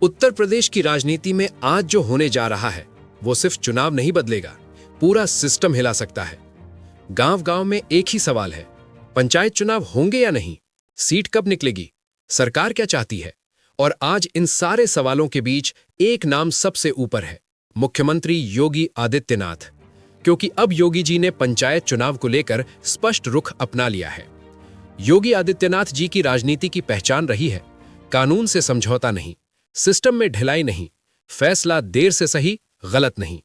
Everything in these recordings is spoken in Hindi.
उत्तर प्रदेश की राजनीति में आज जो होने जा रहा है वो सिर्फ चुनाव नहीं बदलेगा, पूरा सिस्टम हिला सकता है। गांव-गांव में एक ही सवाल है, पंचायत चुनाव होंगे या नहीं? सीट कब निकलेगी? सरकार क्या चाहती है? और आज इन सारे सवालों के बीच एक नाम सबसे ऊपर है, मुख्यमंत्री योगी आदित्यनाथ। क्योंकि अब योगी जी ने पंचायत चुनाव को लेकर स्पष्ट रुख अपना लिया है। योगी आदित्यनाथ जी की राजनीति की पहचान रही है, कानून से समझौता नहीं, सिस्टम में ढिलाई नहीं, फैसला देर से सही, गलत नहीं।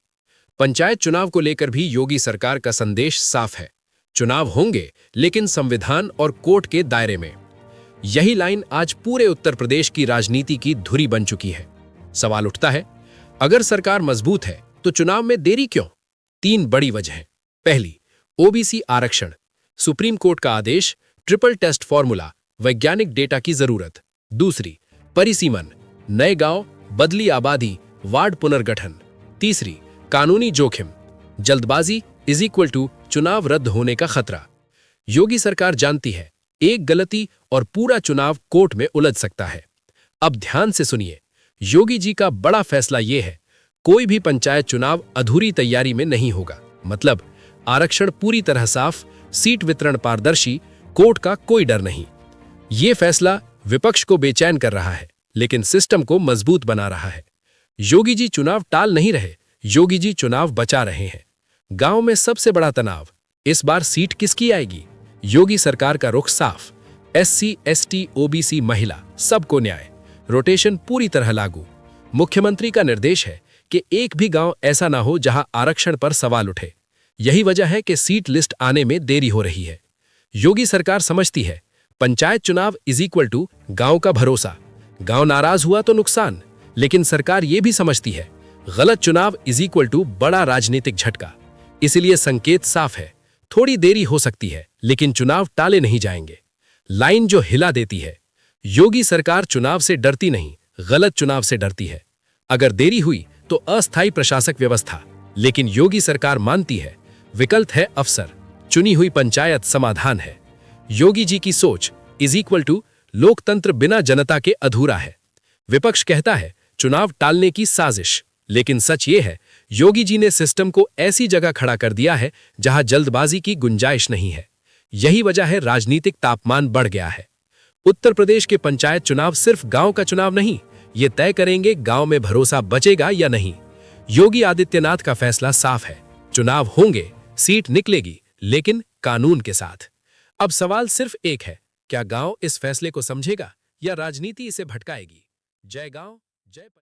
पंचायत चुनाव को लेकर भी योगी सरकार का संदेश साफ है, चुनाव होंगे लेकिन संविधान और कोर्ट के दायरे में। यही लाइन आज पूरे उत्तर प्रदेश की राजनीति की धुरी बन चुकी है। सवाल उठता है, अगर सरकार मजबूत है तो चुनाव में देरी क्यों? 3 बड़ी वजहें। पहली, ओबीसी आरक्षण, सुप्रीम कोर्ट का आदेश, ट्रिपल टेस्ट फॉर्मूला, वैज्ञानिक डेटा की जरूरत। दूसरी, परिसीमन, नए गांव, बदली आबादी, वार्ड पुनर्गठन। तीसरी, कानूनी जोखिम, जल्दबाजी इज इक्वल टू चुनाव रद्द होने का खतरा। योगी सरकार जानती है, एक गलती और पूरा चुनाव कोर्ट में उलझ सकता है। अब ध्यान से सुनिए, योगी जी का बड़ा फैसला यह है, कोई भी पंचायत चुनाव अधूरी तैयारी में नहीं होगा। मतलब आरक्षण पूरी तरह साफ, सीट वितरण पारदर्शी, कोर्ट का कोई डर नहीं। ये फैसला विपक्ष को बेचैन कर रहा है, लेकिन सिस्टम को मजबूत बना रहा है। योगी जी चुनाव टाल नहीं रहे, योगी जी चुनाव बचा रहे हैं। गांव में सबसे बड़ा तनाव, इस बार सीट किसकी आएगी? योगी सरकार का रुख साफ, एससी, एसटी, ओबीसी, महिला, सबको न्याय, रोटेशन पूरी तरह लागू। मुख्यमंत्री का निर्देश है कि एक भी गांव ऐसा ना हो जहां आरक्षण पर सवाल उठे। यही वजह है कि सीट लिस्ट आने में देरी हो रही है। योगी सरकार समझती है, पंचायत चुनाव इज इक्वल टू गांव का भरोसा। गांव नाराज हुआ तो नुकसान, लेकिन सरकार यह भी समझती है, गलत चुनाव इज इक्वल टू बड़ा राजनीतिक झटका। इसलिए संकेत साफ है, थोड़ी देरी हो सकती है लेकिन चुनाव टाले नहीं जाएंगे। लाइन जो हिला देती है, योगी सरकार चुनाव से डरती नहीं, गलत चुनाव से डरती है। अगर देरी हुई तो अस्थायी प्रशासक व्यवस्था, लेकिन योगी सरकार मानती है, विकल्प है अफसर, चुनी हुई पंचायत समाधान है। योगी जी की सोच इज इक्वल टू लोकतंत्र बिना जनता के अधूरा है। विपक्ष कहता है चुनाव टालने की साजिश, लेकिन सच ये है, योगी जी ने सिस्टम को ऐसी जगह खड़ा कर दिया है जहां जल्दबाजी की गुंजाइश नहीं है। यही वजह है राजनीतिक तापमान बढ़ गया है। उत्तर प्रदेश के पंचायत चुनाव सिर्फ गांव का चुनाव नहीं, ये तय करेंगे गांव में भरोसा बचेगा या नहीं। योगी आदित्यनाथ का फैसला साफ है, चुनाव होंगे, सीट निकलेगी, लेकिन कानून के साथ। अब सवाल सिर्फ एक है, क्या गांव इस फैसले को समझेगा या राजनीति इसे भटकाएगी? जय गांव, जय